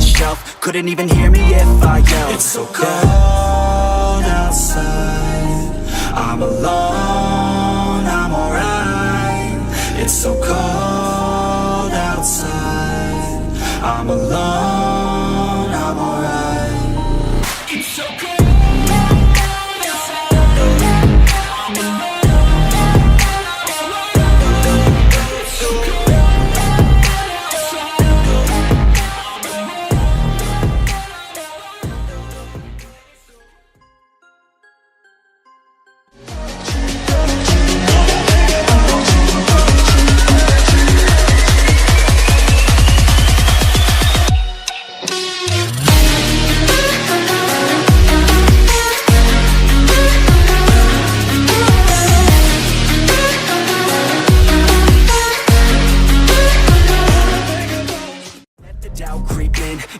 shelf. Couldn't even hear me if I yelled. It's so cold outside, I'm alone, I'm alright. It's so cold outside, I'm alone, I'm alright. It's so cold.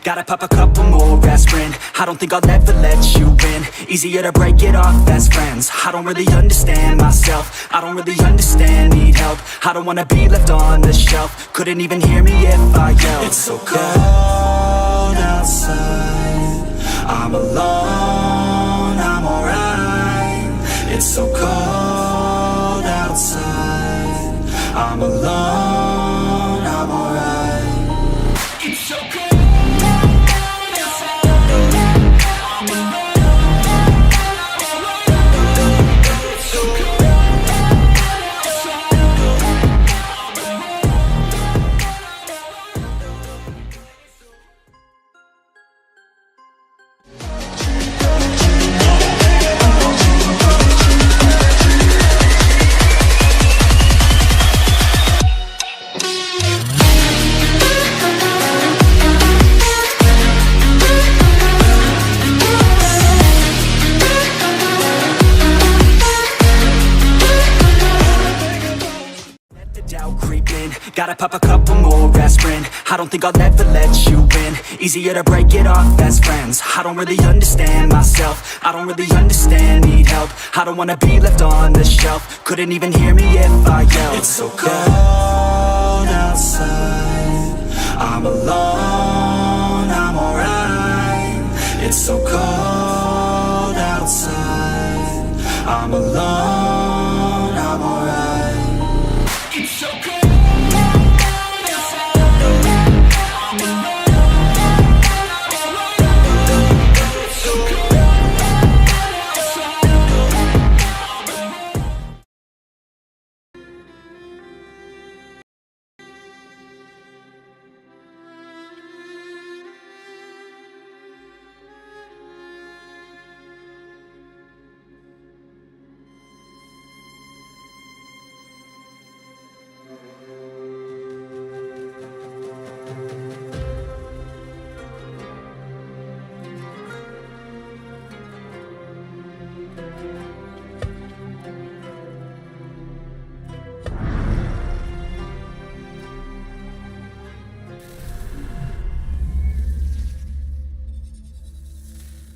Gotta pop a couple more aspirin. I don't think I'll ever let you in. Easier to break it off best friends. I don't really understand myself, I don't really understand, need help. I don't wanna be left on the shelf. Couldn't even hear me if I yelled. It's so cold outside, I'm alone, I'm alright. It's so cold outside, I'm alone, I'm alright. It's so cold. Gotta pop a couple more aspirin. I don't think I'll ever let you in. Easier to break it off best friends. I don't really understand myself, I don't really understand, need help. I don't wanna be left on the shelf. Couldn't even hear me if I yelled. It's so cold outside, I'm alone, I'm alright. It's so cold outside, I'm alone, I'm alright. It's so cold.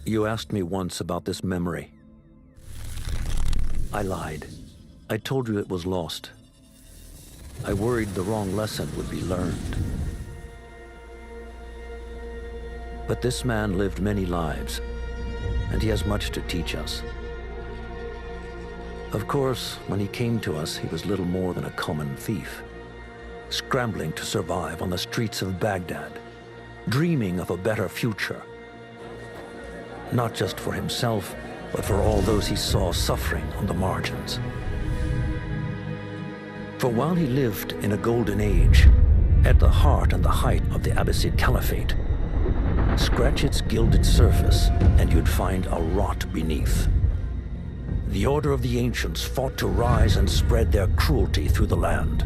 You asked me once about this memory. I lied. I told you it was lost. I worried the wrong lesson would be learned. But this man lived many lives, and he has much to teach us. Of course, when he came to us, he was little more than a common thief, scrambling to survive on the streets of Baghdad, dreaming of a better future. Not just for himself, but for all those he saw suffering on the margins. For while he lived in a golden age, at the heart and the height of the Abbasid Caliphate, scratch its gilded surface and you'd find a rot beneath. The Order of the Ancients fought to rise and spread their cruelty through the land.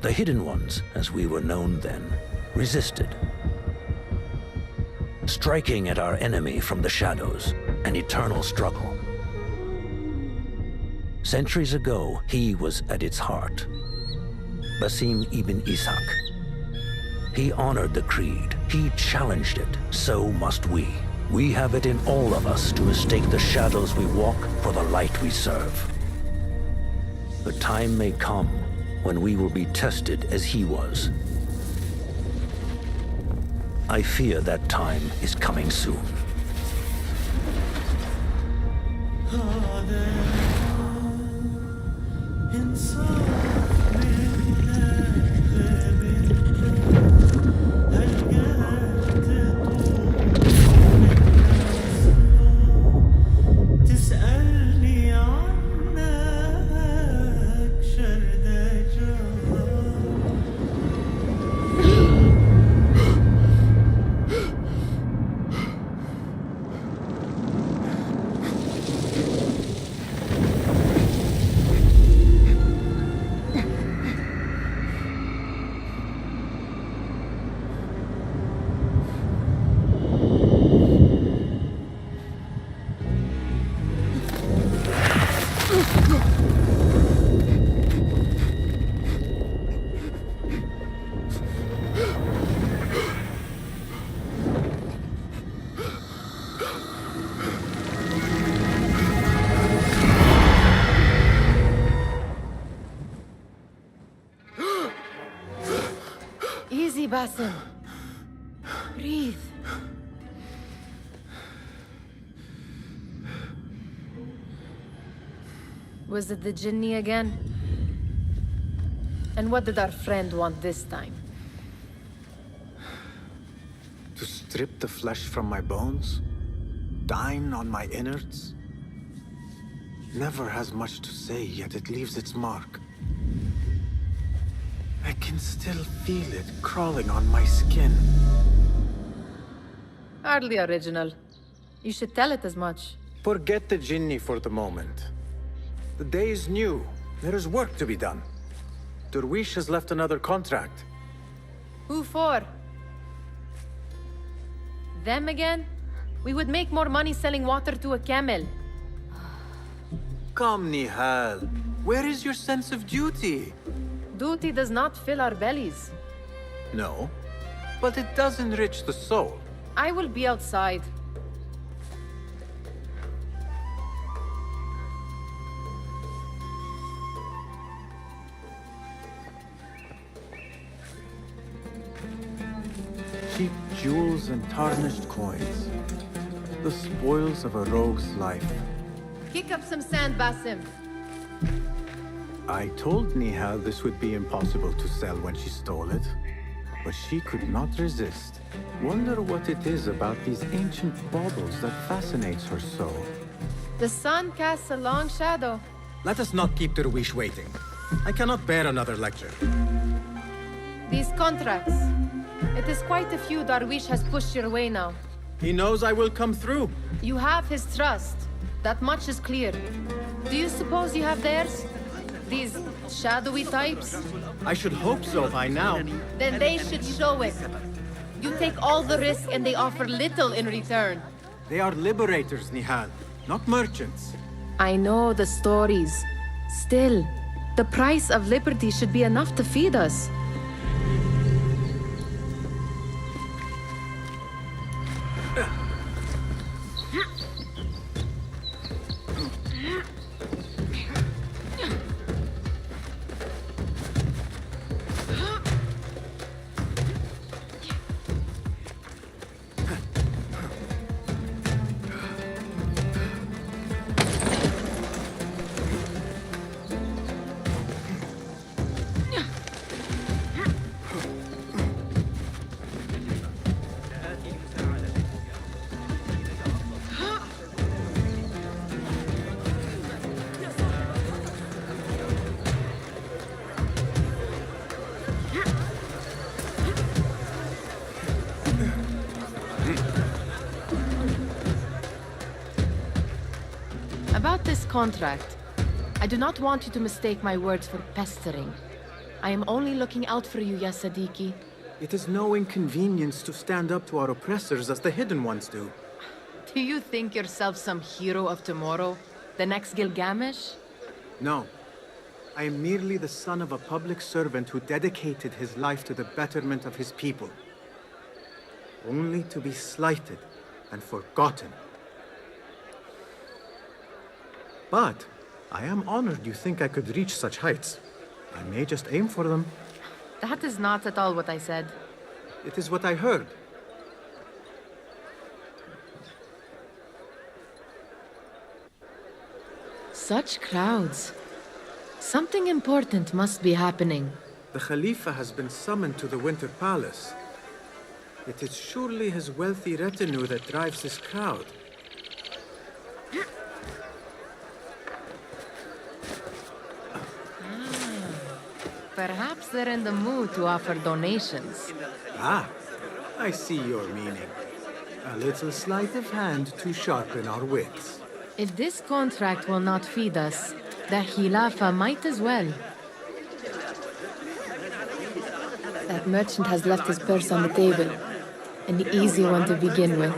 The Hidden Ones, as we were known then, resisted, striking at our enemy from the shadows, an eternal struggle. Centuries ago, he was at its heart. Basim Ibn Ishaq. He honored the creed, he challenged it, so must we. We have it in all of us to mistake the shadows we walk for the light we serve. The time may come when we will be tested as he was. I fear that time is coming soon. Easy, Basim. Breathe. Was it the Jinni again? And what did our friend want this time? To strip the flesh from my bones? Dine on my innards? Never has much to say, yet it leaves its mark. I can still feel it crawling on my skin. Hardly original. You should tell it as much. Forget the Jinni for the moment. The day is new. There is work to be done. Derwish has left another contract. Who for? Them again? We would make more money selling water to a camel. Come, Nihal. Where is your sense of duty? Duty does not fill our bellies. No, but it does enrich the soul. I will be outside. Cheap jewels and tarnished coins. The spoils of a rogue's life. Kick up some sand, Basim. I told Nihal this would be impossible to sell when she stole it, but she could not resist. Wonder what it is about these ancient baubles that fascinates her so. The sun casts a long shadow. Let us not keep Derwish waiting. I cannot bear another lecture. These contracts. It is quite a few Darwish has pushed your way now. He knows I will come through. You have his trust. That much is clear. Do you suppose you have theirs? These shadowy types? I should hope so by now. Then they should show it. You take all the risk and they offer little in return. They are liberators, Nihal, not merchants. I know the stories. Still, the price of liberty should be enough to feed us. About this contract, I do not want you to mistake my words for pestering. I am only looking out for you, ya Siddiqui. It is no inconvenience to stand up to our oppressors as the hidden ones do. Do you think yourself some hero of tomorrow? The next Gilgamesh? No. I am merely the son of a public servant who dedicated his life to the betterment of his people. Only to be slighted and forgotten. But I am honored you think I could reach such heights. I may just aim for them. That is not at all what I said. It is what I heard. Such crowds. Something important must be happening. The Khalifa has been summoned to the Winter Palace. It is surely his wealthy retinue that drives this crowd. Perhaps they're in the mood to offer donations. Ah, I see your meaning. A little sleight of hand to sharpen our wits. If this contract will not feed us, the Khilafah might as well. That merchant has left his purse on the table. An easy one to begin with.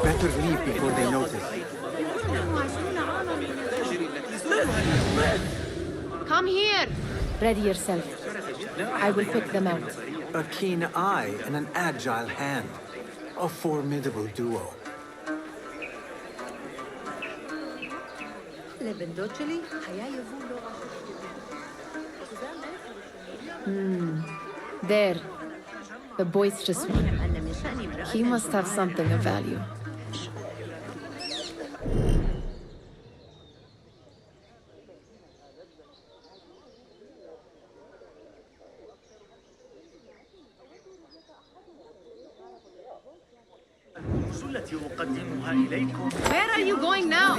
Better leave before they notice. Come here! Ready yourself. I will pick them out. A keen eye and an agile hand. A formidable duo. There. The boisterous one. He must have something of value. Where are you going now?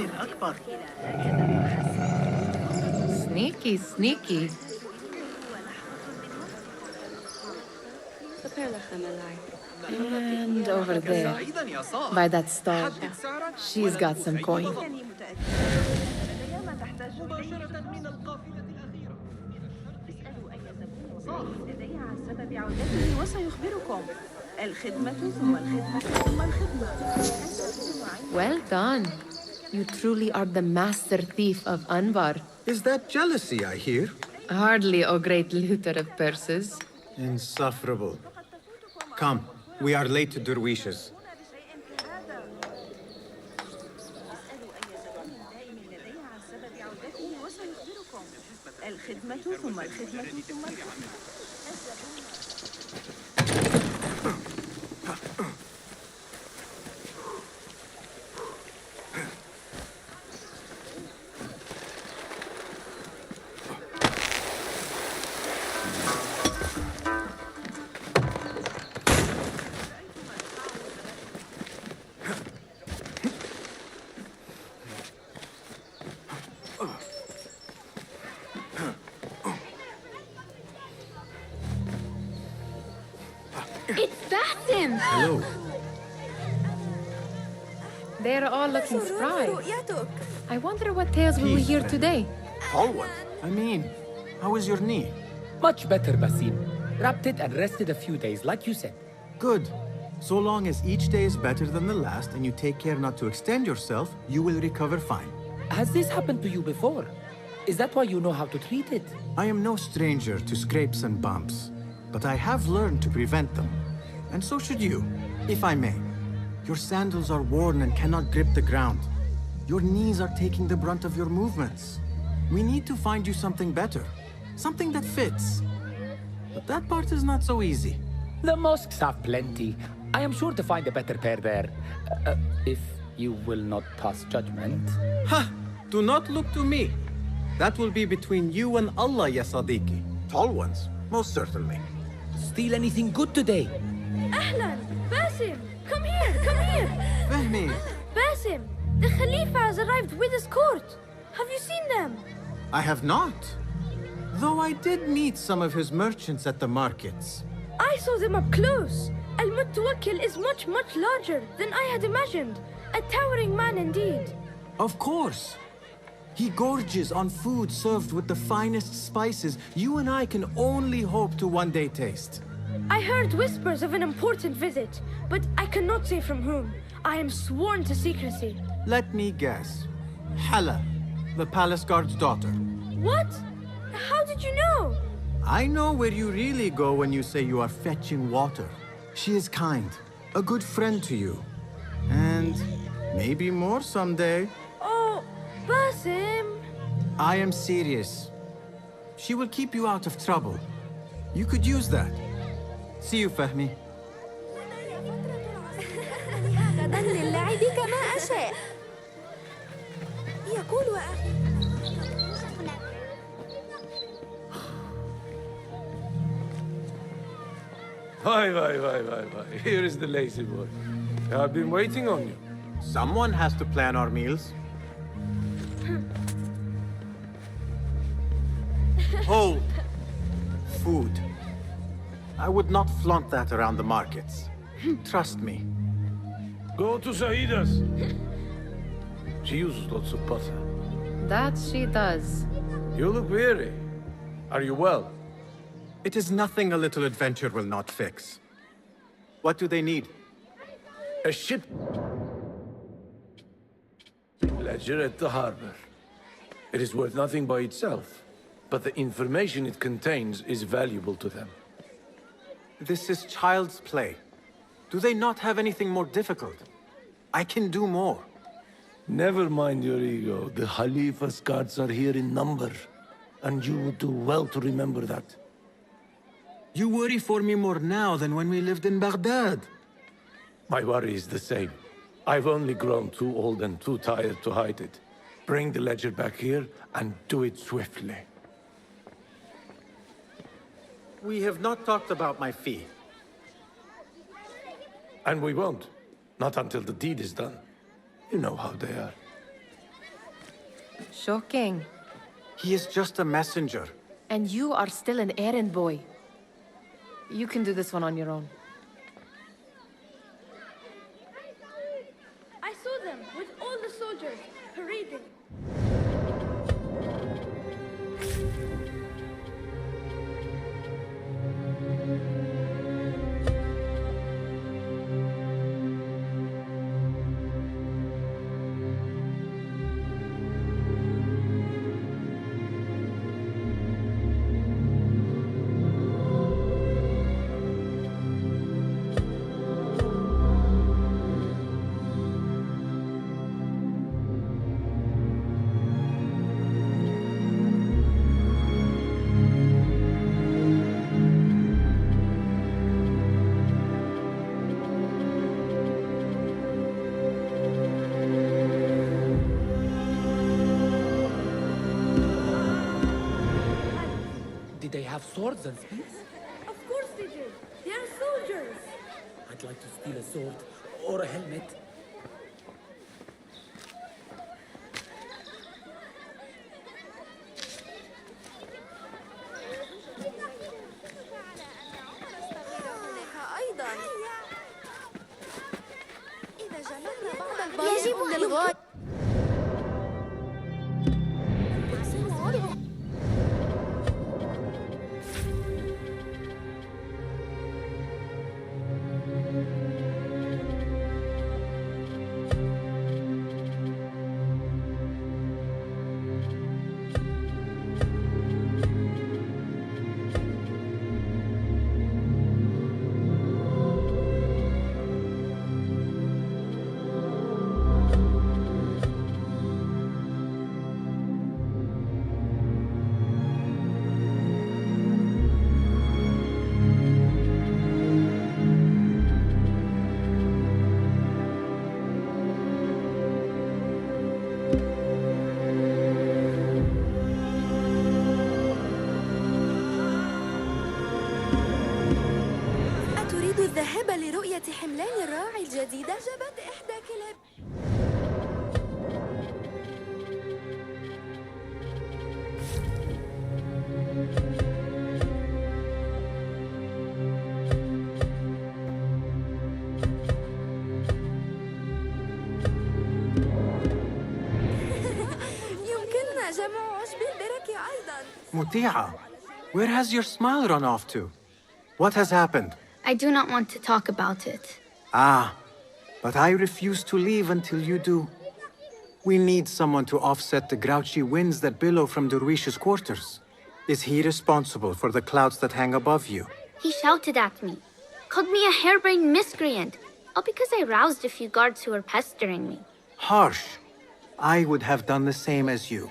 Sneaky, sneaky. And over there, by that stall, she's got some coin. Well done. You truly are the master thief of Anbar. Is that jealousy I hear? Hardly, O great looter of purses. Insufferable. Come, we are late to Derwishes. It's Basim! Hello. They're all looking spry. I wonder what tales we will hear today. Tall one. I mean, how is your knee? Much better, Basim. Wrapped it and rested a few days, like you said. Good. So long as each day is better than the last and you take care not to extend yourself, you will recover fine. Has this happened to you before? Is that why you know how to treat it? I am no stranger to scrapes and bumps, but I have learned to prevent them. And so should you, if I may. Your sandals are worn and cannot grip the ground. Your knees are taking the brunt of your movements. We need to find you something better. Something that fits. But that part is not so easy. The mosques have plenty. I am sure to find a better pair there. If you will not pass judgment. Ha! Do not look to me. That will be between you and Allah, ya Sadiqi. Tall ones, most certainly. Steal anything good today? Ahlan! Basim! Come here! Come here! Fahmi, Basim! The Khalifa has arrived with his court! Have you seen them? I have not. Though I did meet some of his merchants at the markets. I saw them up close! Al-Mutawakkil is much, much larger than I had imagined. A towering man indeed. Of course. He gorges on food served with the finest spices you and I can only hope to one day taste. I heard whispers of an important visit, but I cannot say from whom. I am sworn to secrecy. Let me guess. Hala, the palace guard's daughter. What? How did you know? I know where you really go when you say you are fetching water. She is kind, a good friend to you. And maybe more someday. Oh, Basim! I am serious. She will keep you out of trouble. You could use that. See you, Fahmi. غدا للعب كما أشاء. يقول Why. Here is the lazy boy. I've been waiting on you. Someone has to plan our meals. Hold. Food. I would not flaunt that around the markets. Trust me. Go to Sahida's. She uses lots of butter. That she does. You look weary. Are you well? It is nothing a little adventure will not fix. What do they need? A ship. Ledger at the harbor. It is worth nothing by itself, but the information it contains is valuable to them. This is child's play. Do they not have anything more difficult? I can do more. Never mind your ego. The Khalifa's guards are here in number, and you would do well to remember that. You worry for me more now than when we lived in Baghdad. My worry is the same. I've only grown too old and too tired to hide it. Bring the ledger back here, and do it swiftly. We have not talked about my fee. And we won't. Not until the deed is done. You know how they are. Shocking. He is just a messenger. And you are still an errand boy. You can do this one on your own. I saw them with all the soldiers parading. They have swords and spears? Of course they do. They are soldiers. I'd like to steal a sword or a helmet. يجب للغاية. الذهاب لرؤية حملان الراعي الجديدة. جابت إحدى كلاب. يمكننا جمع عشب البرك أيضا. Muti'a, where has your smile run off to? What has happened? I do not want to talk about it. Ah, but I refuse to leave until you do. We need someone to offset the grouchy winds that billow from Derwish's quarters. Is he responsible for the clouds that hang above you? He shouted at me, called me a harebrained miscreant, all because I roused a few guards who were pestering me. Harsh. I would have done the same as you.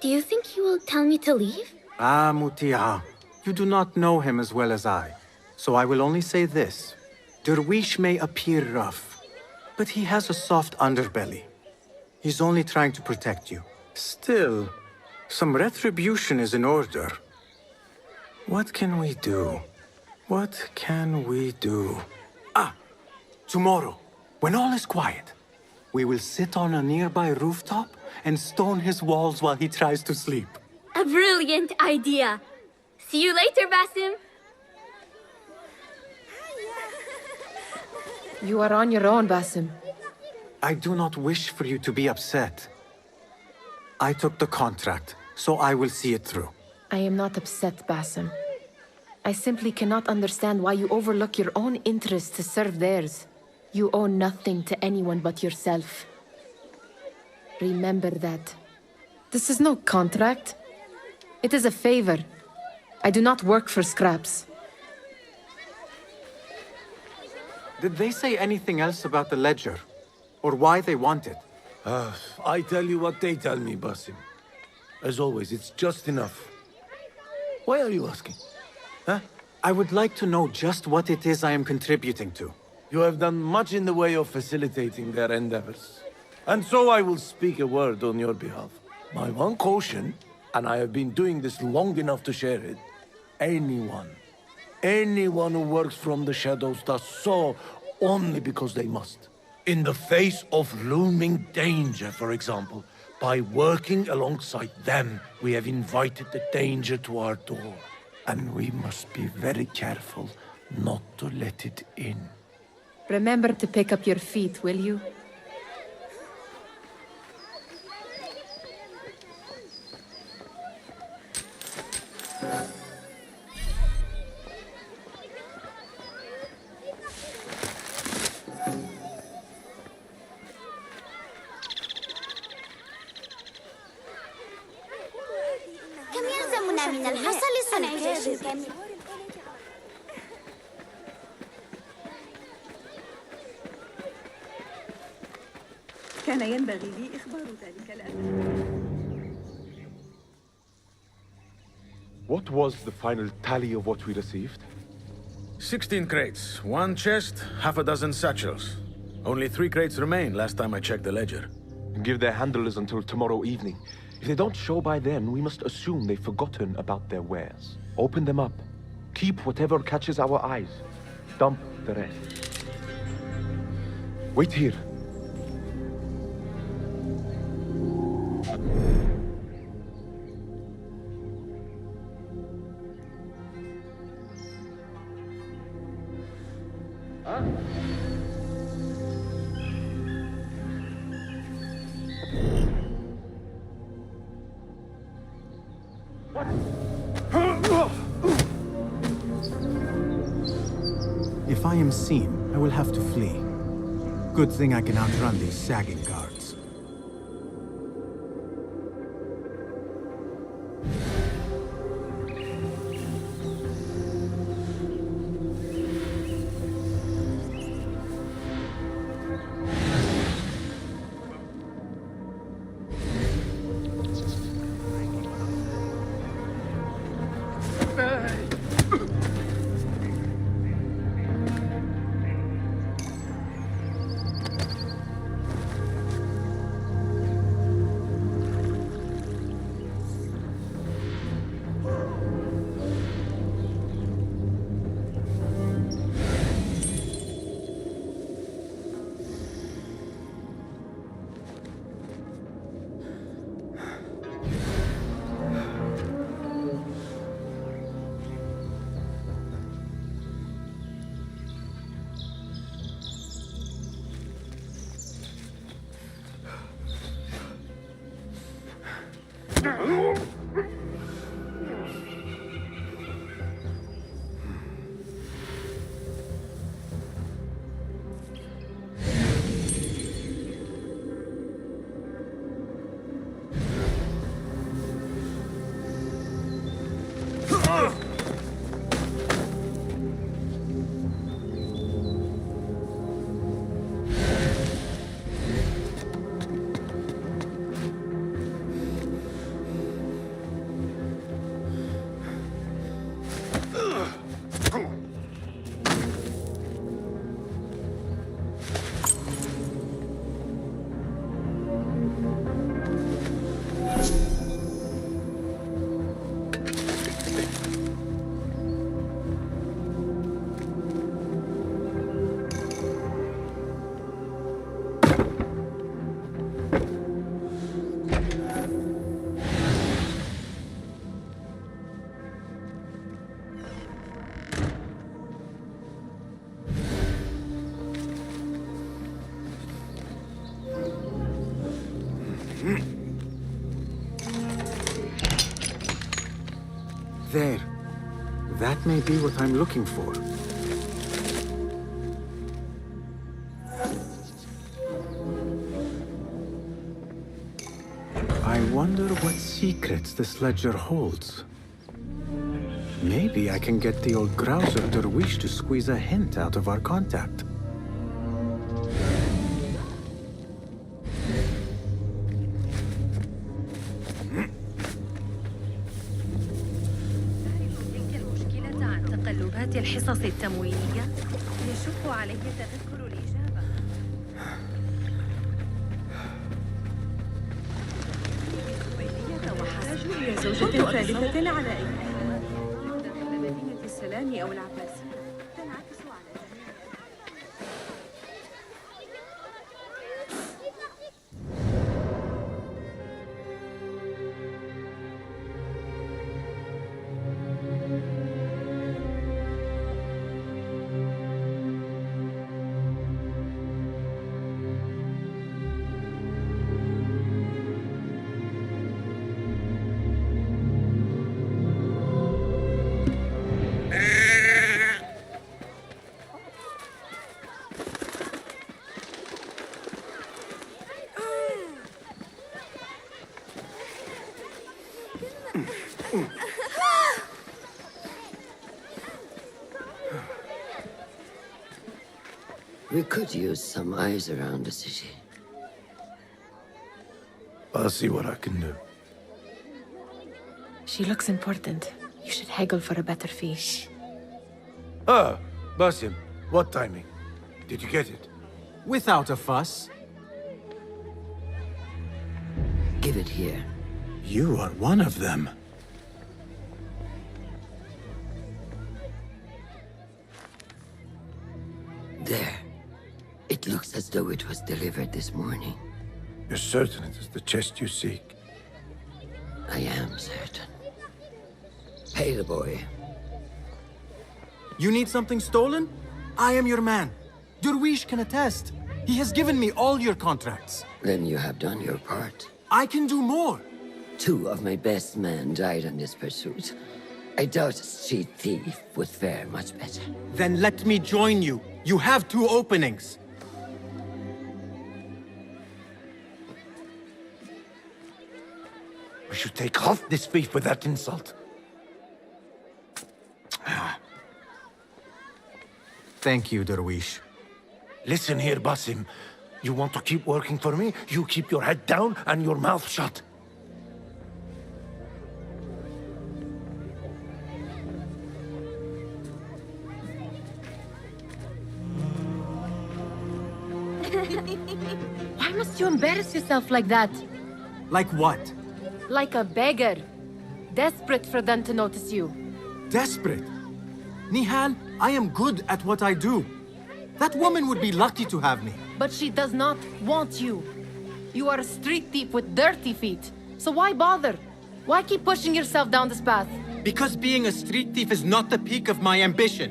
Do you think he will tell me to leave? Ah, Muti'a, you do not know him as well as I. So I will only say this. Derwish may appear rough, but he has a soft underbelly. He's only trying to protect you. Still, some retribution is in order. What can we do? What can we do? Tomorrow, when all is quiet, we will sit on a nearby rooftop and stone his walls while he tries to sleep. A brilliant idea. See you later, Basim. You are on your own, Basim. I do not wish for you to be upset. I took the contract, so I will see it through. I am not upset, Basim. I simply cannot understand why you overlook your own interests to serve theirs. You owe nothing to anyone but yourself. Remember that. This is no contract. It is a favor. I do not work for scraps. Did they say anything else about the ledger? Or why they want it? I tell you what they tell me, Basim. As always, it's just enough. Why are you asking? Huh? I would like to know just what it is I am contributing to. You have done much in the way of facilitating their endeavors. And so I will speak a word on your behalf. My one caution, and I have been doing this long enough to share it, anyone who works from the shadows does so only because they must. In the face of looming danger, for example, by working alongside them, we have invited the danger to our door. And we must be very careful not to let it in. Remember to pick up your feet, will you? كم يلزمنا من الحصى لصنع جيش كامل؟ كان ينبغي لي إخبار ذلك الآن. What was the final tally of what we received? 16 crates, 1 chest, half a dozen satchels. Only 3 crates remain last time I checked the ledger. Give their handlers until tomorrow evening. If they don't show by then, we must assume they've forgotten about their wares. Open them up. Keep whatever catches our eyes. Dump the rest. Wait here. If I am seen, I will have to flee. Good thing I can outrun these sagging guards. There. That may be what I'm looking for. I wonder what secrets this ledger holds. Maybe I can get the old grouser Derwish to squeeze a hint out of our contact. الحصص التموينية يشق عليه تذكر الإجابة. وحاجة إلى زوجة ثالثة على أي حال. مدينة السلام أو العباسية تنعكس على We could use some eyes around the city. I'll see what I can do. She looks important. You should haggle for a better fee. Ah, Basim, what timing? Did you get it? Without a fuss. Give it here. You are one of them. There. It looks as though it was delivered this morning. You're certain it is the chest you seek? I am certain. Pay the boy. You need something stolen? I am your man. Derwish can attest. He has given me all your contracts. Then you have done your part. I can do more. 2 of my best men died on this pursuit. I doubt a street thief would fare much better. Then let me join you. You have 2 openings. We should take half this thief with that insult. Thank you, Derwish. Listen here, Basim. You want to keep working for me? You keep your head down and your mouth shut. Why must you embarrass yourself like that? Like what? Like a beggar. Desperate for them to notice you. Desperate? Nihal, I am good at what I do. That woman would be lucky to have me. But she does not want you. You are a street thief with dirty feet. So why bother? Why keep pushing yourself down this path? Because being a street thief is not the peak of my ambition.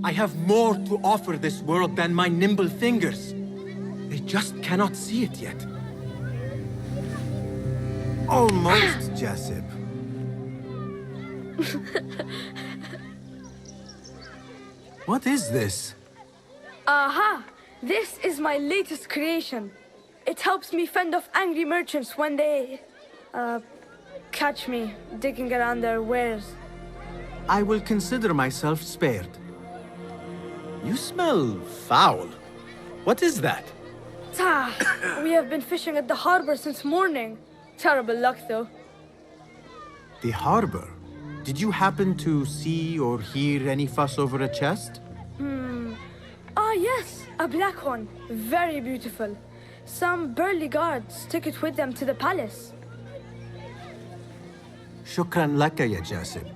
I have more to offer this world than my nimble fingers. They just cannot see it yet. Almost, Jasib. What is this? Aha! This is my latest creation. It helps me fend off angry merchants when they... catch me digging around their wares. I will consider myself spared. You smell foul. What is that? We have been fishing at the harbor since morning. Terrible luck, though. The harbor? Did you happen to see or hear any fuss over a chest? Ah, yes, a black one. Very beautiful. Some burly guards took it with them to the palace. Shukran laka, ya Jasib.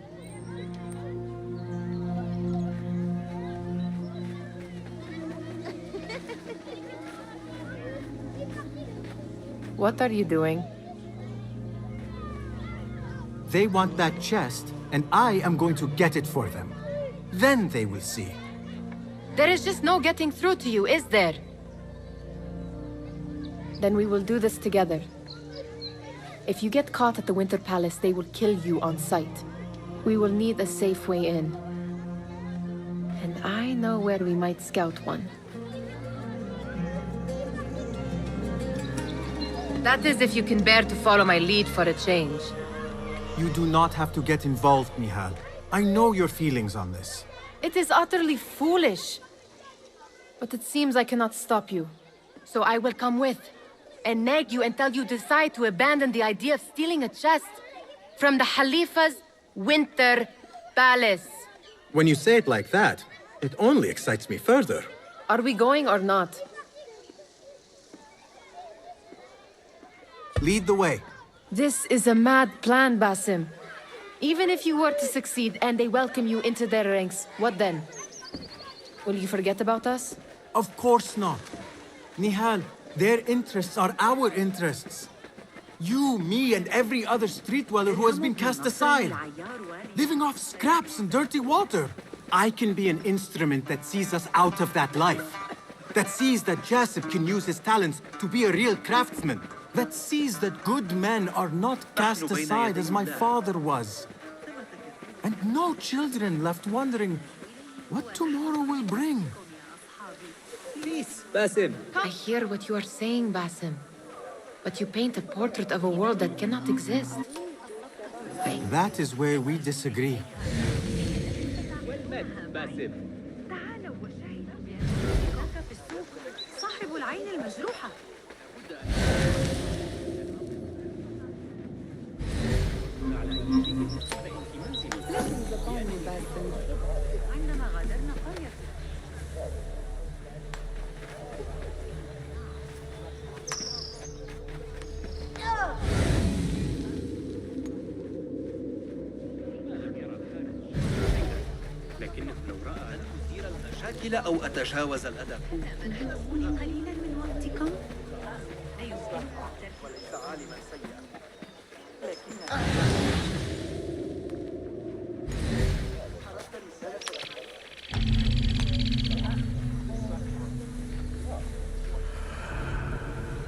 What are you doing? They want that chest, and I am going to get it for them. Then they will see. There is just no getting through to you, is there? Then we will do this together. If you get caught at the Winter Palace, they will kill you on sight. We will need a safe way in. And I know where we might scout one. That is if you can bear to follow my lead for a change. You do not have to get involved, Nihal. I know your feelings on this. It is utterly foolish. But it seems I cannot stop you. So I will come with, and nag you until you decide to abandon the idea of stealing a chest from the Khalifa's winter palace. When you say it like that, it only excites me further. Are we going or not? Lead the way. This is a mad plan, Basim. Even if you were to succeed and they welcome you into their ranks, what then? Will you forget about us? Of course not. Nihal, their interests are our interests. You, me, and every other street dweller who has been cast aside. Living off scraps and dirty water. I can be an instrument that sees us out of that life. That sees that Jasip can use his talents to be a real craftsman. That sees that good men are not cast aside as my father was. And no children left wondering what tomorrow will bring. Please, Basim. I hear what you are saying, Basim. But you paint a portrait of a world that cannot exist. That is where we disagree. Well met, Basim. صاحب العين المجروحة. عندما غادرنا قرية. لكنه لو رأى أن أثير المشاكل أو أتجاوز الأدب. قليلا من وقتكم.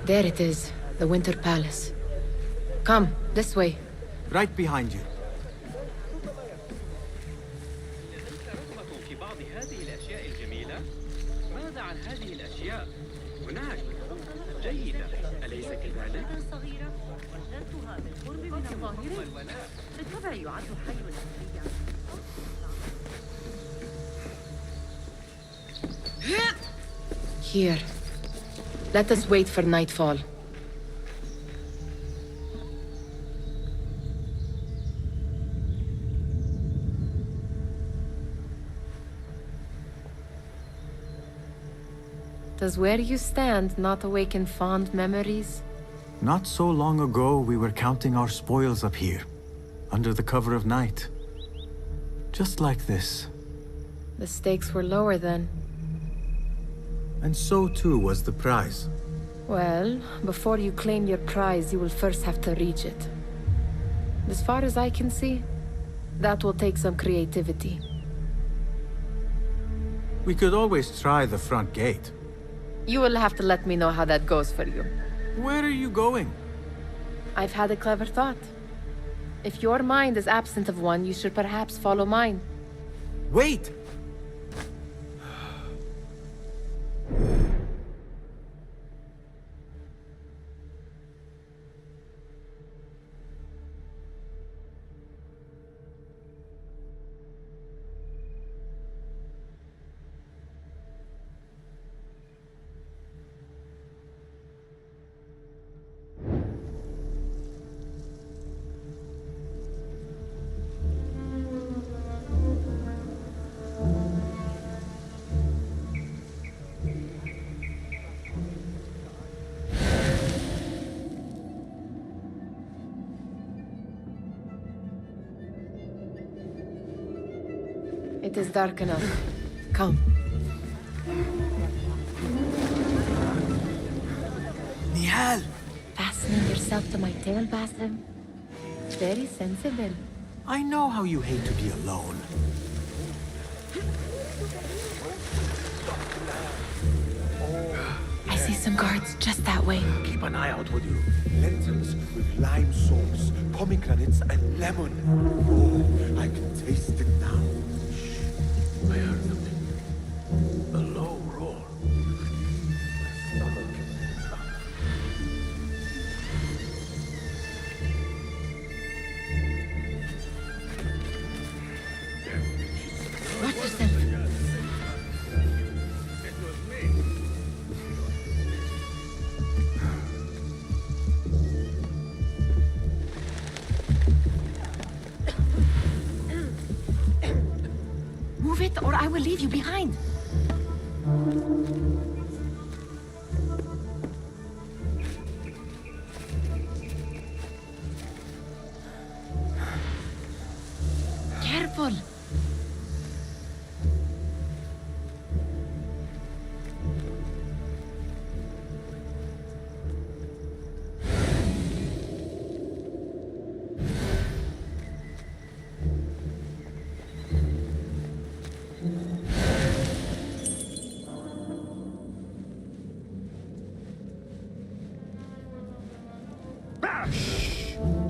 There it is, the Winter Palace. Come, this way. Right behind you. في بعض هذه الأشياء الجميلة؟ ماذا عن هذه الأشياء؟ هناك جيدة، أليس كذلك؟ صغيرة وجدتها بالقرب من الظاهرة. بالطبع يعد حي أثريا. Here. Let us wait for nightfall. Does where you stand not awaken fond memories? Not so long ago, we were counting our spoils up here, under the cover of night. Just like this. The stakes were lower then. And so too was the prize. Well, before you claim your prize, you will first have to reach it. As far as I can see, that will take some creativity. We could always try the front gate. You will have to let me know how that goes for you. Where are you going? I've had a clever thought. If your mind is absent of one, you should perhaps follow mine. Wait! It is dark enough. Come. Nihal! Fastening yourself to my tail, Basim. Very sensible. I know how you hate to be alone. I see some guards just that way. Keep an eye out, would you? Lentils with lime sauce, pomegranates, and lemon. Oh, I can taste it now. I heard something. A low roar. My stomach is stuck. Watch yourself. Move it, or I will leave you behind. Careful.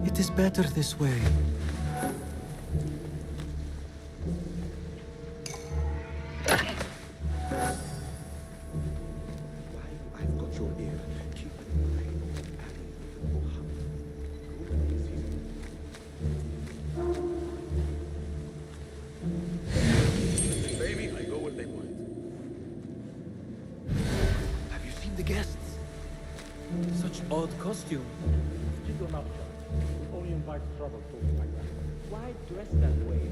It is better this way. I've got your ear. Keep it in mind. Baby, I go where they want. Have you seen the guests? Such odd costume. Speak on up, John. It only invites trouble talking like that. Why dress that way?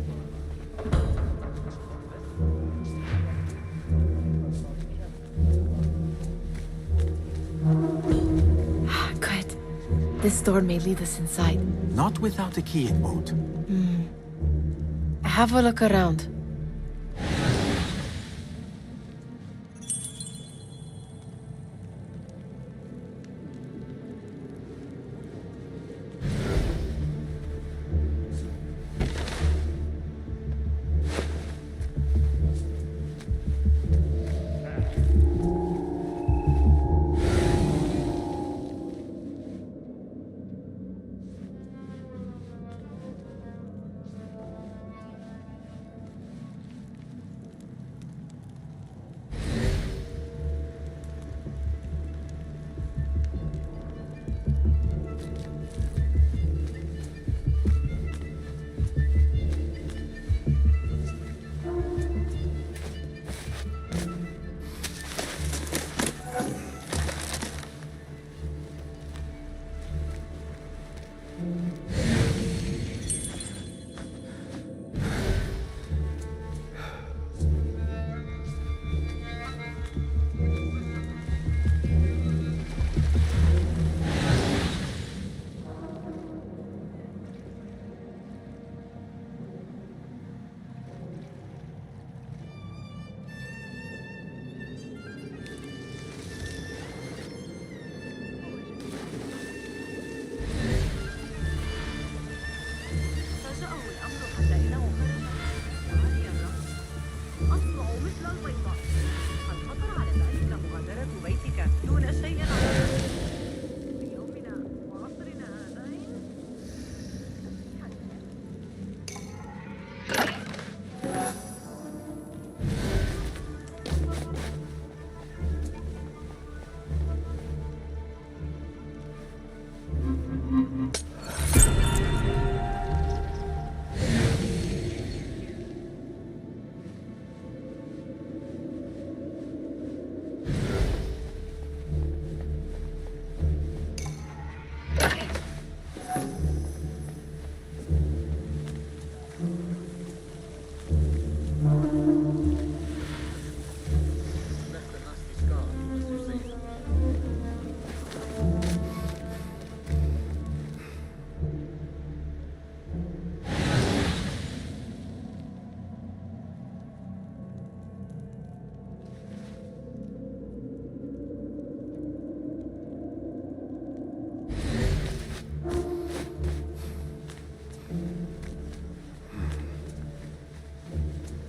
Good. This door may lead us inside. Not without a key, it won't. Have a look around.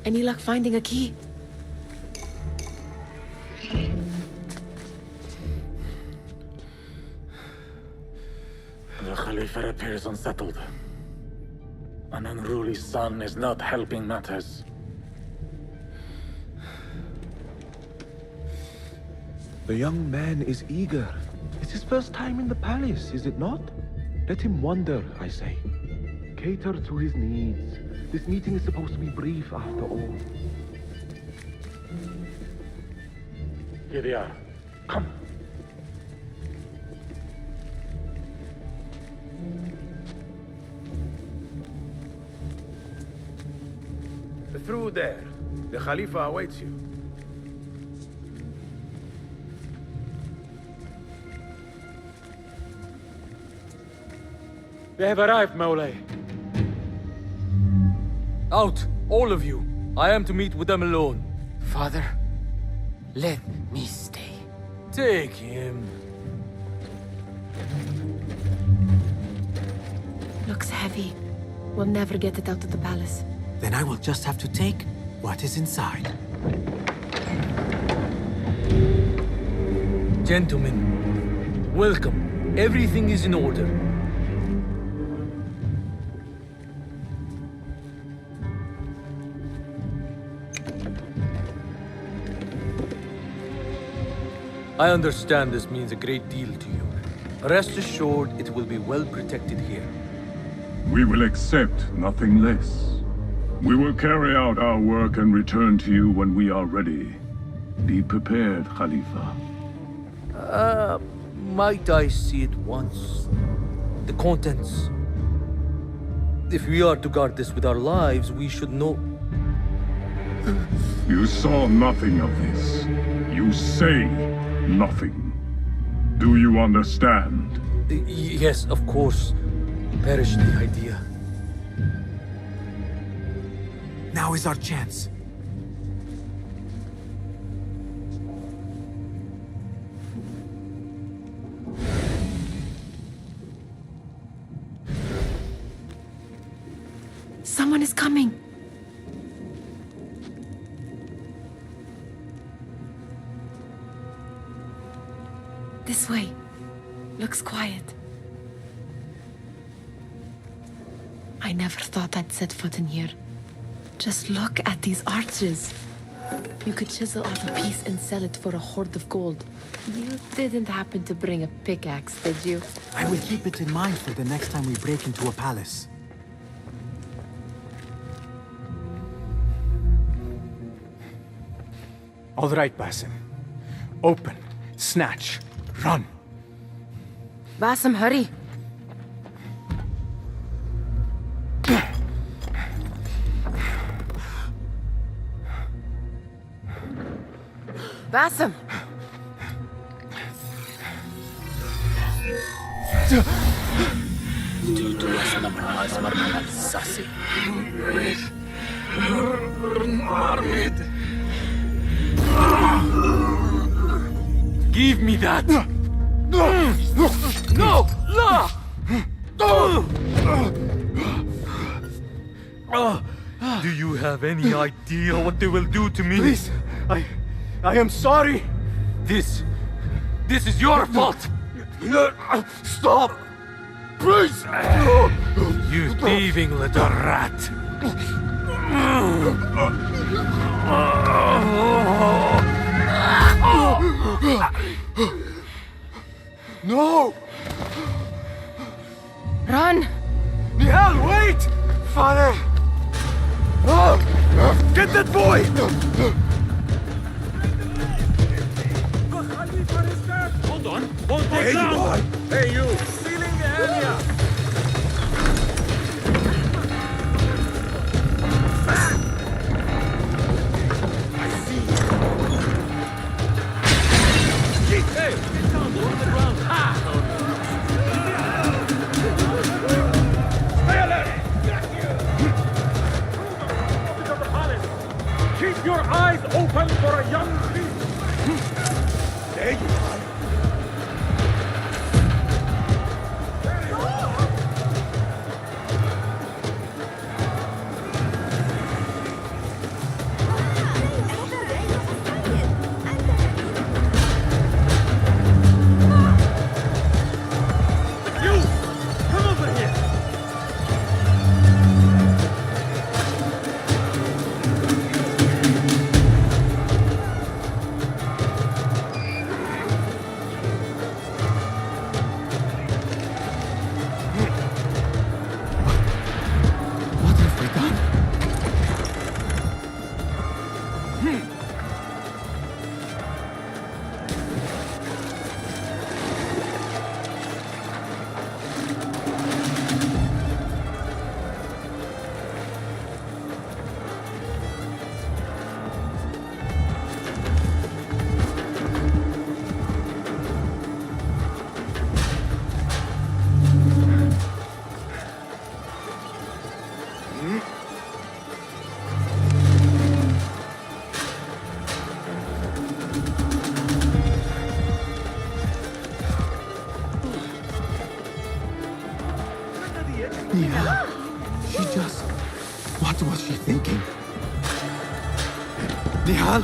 Any luck finding a key? Khalifa appears unsettled. An unruly son is not helping matters. The young man is eager. It's his first time in the palace, is it not? Let him wander, I say. Cater to his needs. This meeting is supposed to be brief after all. Here they are. Come. Through there. The Khalifa awaits you. They have arrived, Mawlay. Out, all of you. I am to meet with them alone. Father, let me stay. Take him. Looks heavy. We'll never get it out of the palace. Then I will just have to take what is inside. Gentlemen, welcome. Everything is in order. I understand this means a great deal to you. Rest assured, it will be well protected here. We will accept nothing less. We will carry out our work and return to you when we are ready. Be prepared, Khalifa. Might I see it once? The contents. If we are to guard this with our lives, we should know... You saw nothing of this. You say nothing. Do you understand? Yes, of course. Perish the idea. Now is our chance. Someone is coming. This way. Looks quiet. I never thought I'd set foot in here. Just look at these arches. You could chisel out a piece and sell it for a hoard of gold. You didn't happen to bring a pickaxe, did you? I will keep it in mind for the next time we break into a palace. All right, Basim. Open, snatch, run. Basim, hurry. Basim! Give me that! No! Do you have any idea what they will do to me? Please, I am sorry. This is your fault. Stop! Please! You thieving little rat. No! Run! Nihal, wait! Father! Get that boy! Hold on! Won't take long! Hey, you! Stealing the area! I see! Hey! Get down, go on the ground! Ha! Stay alert! Keep your eyes open for a young beast! There you are! You! Come over Yeah. What was she thinking? Nihal?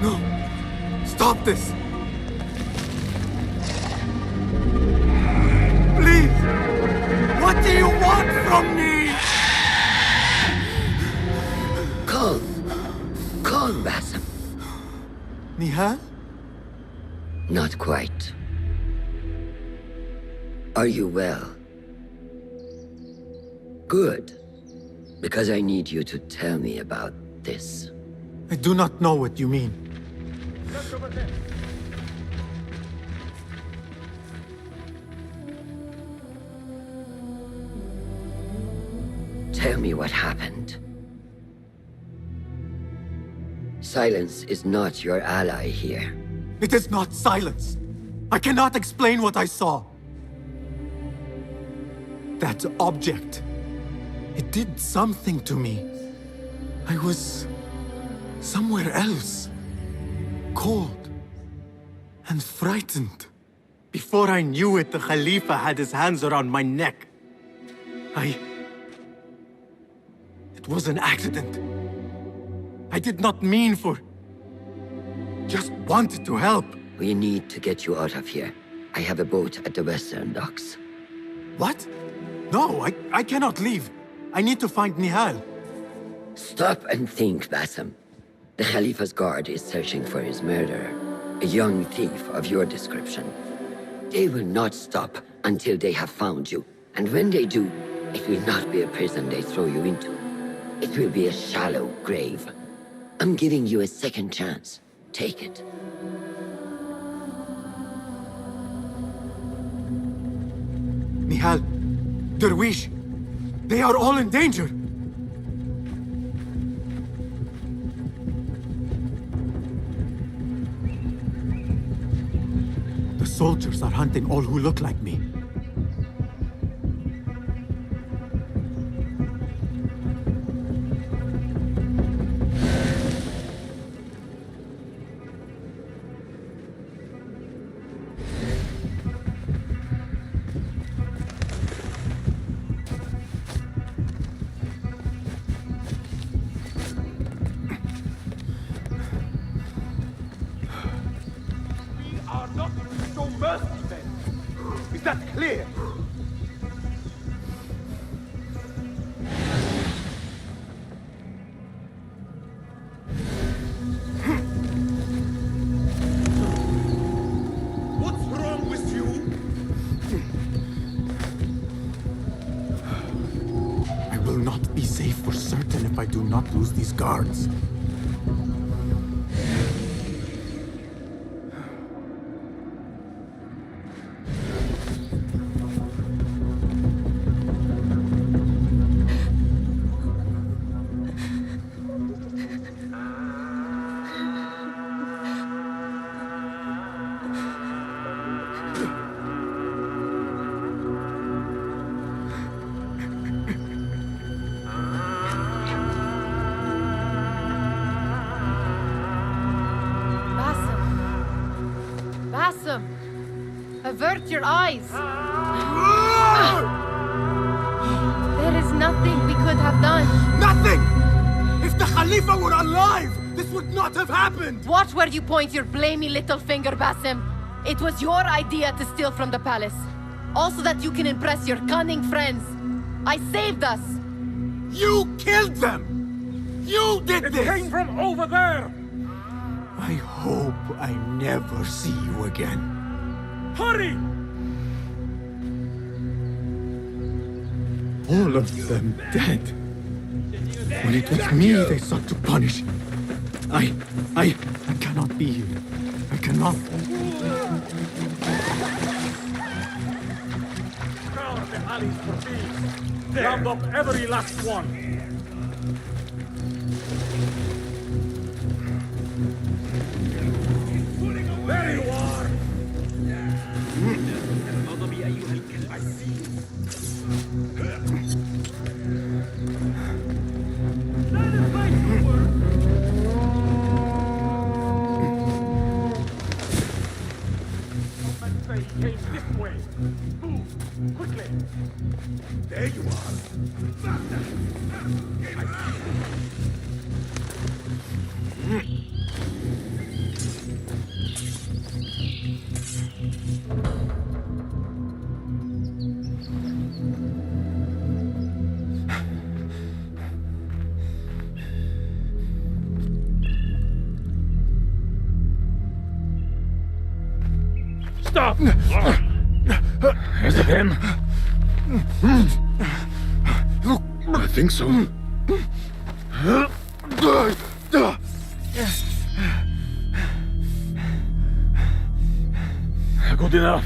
No! Stop this! Please! What do you want from me? Calm, Basim. Nihal? Not quite. Are you well? Good. Because I need you to tell me about this. I do not know what you mean. Tell me what happened. Silence is not your ally here. It is not silence. I cannot explain what I saw. That object. It did something to me. I was somewhere else. Cold and frightened. Before I knew it, the Khalifa had his hands around my neck. It was an accident. I did not mean for... Just wanted to help. We need to get you out of here. I have a boat at the western docks. What? No, I cannot leave. I need to find Nihal. Stop and think, Basim. The Khalifa's guard is searching for his murderer, a young thief of your description. They will not stop until they have found you. And when they do, it will not be a prison they throw you into. It will be a shallow grave. I'm giving you a second chance. Take it. Nihal, Derwish, they are all in danger. The soldiers are hunting all who look like me. Clear. What's wrong with you? I will not be safe for certain if I do not lose these guards. Avert your eyes! There is nothing we could have done. Nothing! If the Khalifa were alive, this would not have happened! Watch where you point your blamey little finger, Basim. It was your idea to steal from the palace. Also that you can impress your cunning friends. I saved us. You killed them! You did this! It came from over there! I hope I never see you again. Hurry! All of them dead. When it was me they sought to punish. I cannot be here. I cannot. Scour the alleys for thieves. Round up every last one. There you are! I see. That is right, you were. Let's say he came this way. Move, quickly. There you are. I see. Stop! Is it him? I think so. Good enough.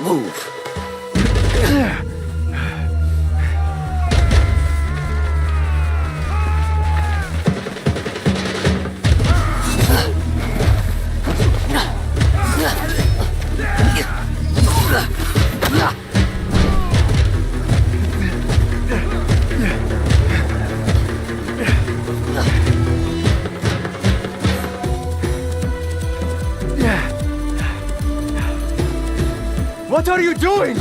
Move. What are you doing?